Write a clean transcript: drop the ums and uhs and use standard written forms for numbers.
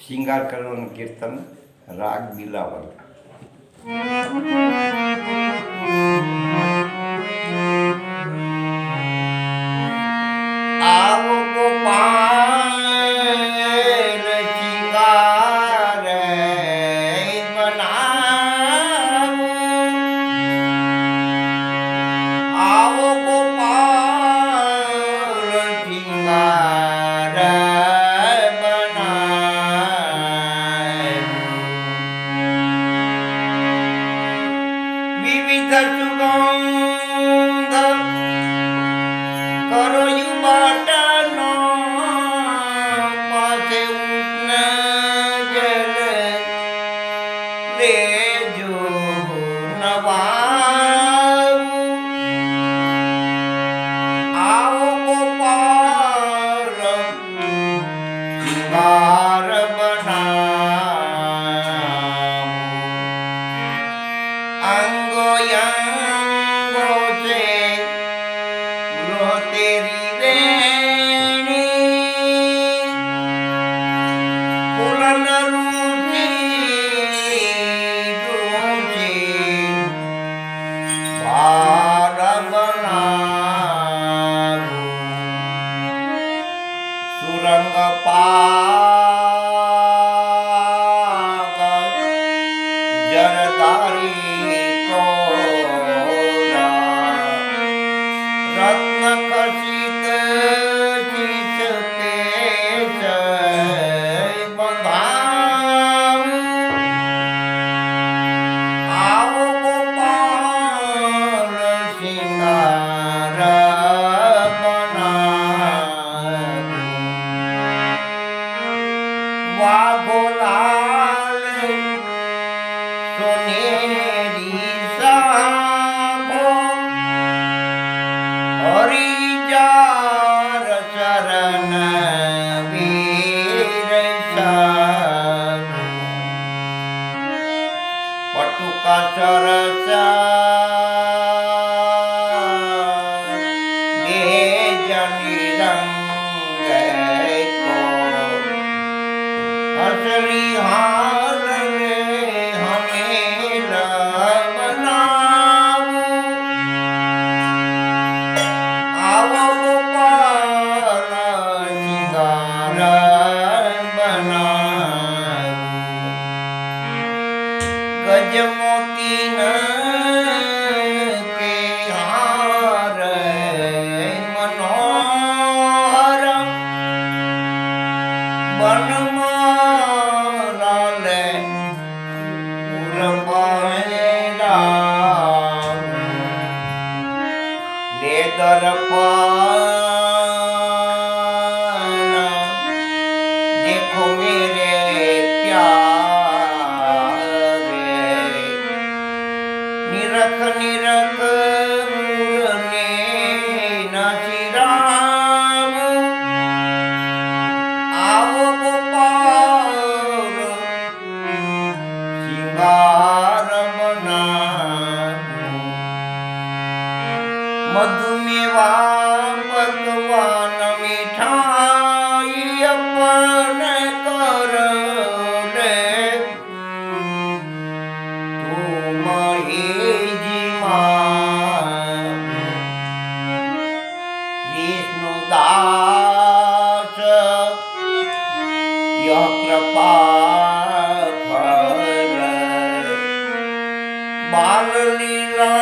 શ્રીંગાર કરવાનું કીર્તન રાગ બિલાવલ. આવો ગોપાલ શ્રીંગાર બનાવો, આવો ગોપાલ શ્રીંગાર વિવિધ સુગંધ કરો યુવાટનો પાસે ઉઠને જલ લેજો નવાવું, આવો ગોપાલ શ્રીંગાર અંગો અંગો છે તેરી વેણી, પુલન રૂચી રૂચી ભાર બનાવું, સુરંગ પાગ જરદારી રત્ન ખચિત ચિત પેચ બંધાવું, આવો ગોપાલ શ્રીંગાર બનાવું, વાઘો લાલ સોનેરી સાભો હરિજાર ચરણ વીર પટુકા સરસ બે જની રંગ કો હસરી હાલ રે હમેલ બનાવું, આવો ગોપાલ શ્રીંગાર બનાવું, ગજમોતી કે હાર મનોહર બનમાલે પુરબૈરામ, લેદર પાના देखो मेरे प्यारे, निरख निरख मुरने नसीराम, आओ गोपाल श्रींगार बनाऊं, मधुमेवा पकवान मिठाई अपन कर ले, तुम ही जीवन विष्णुदास यह कृपा फल बाल लीला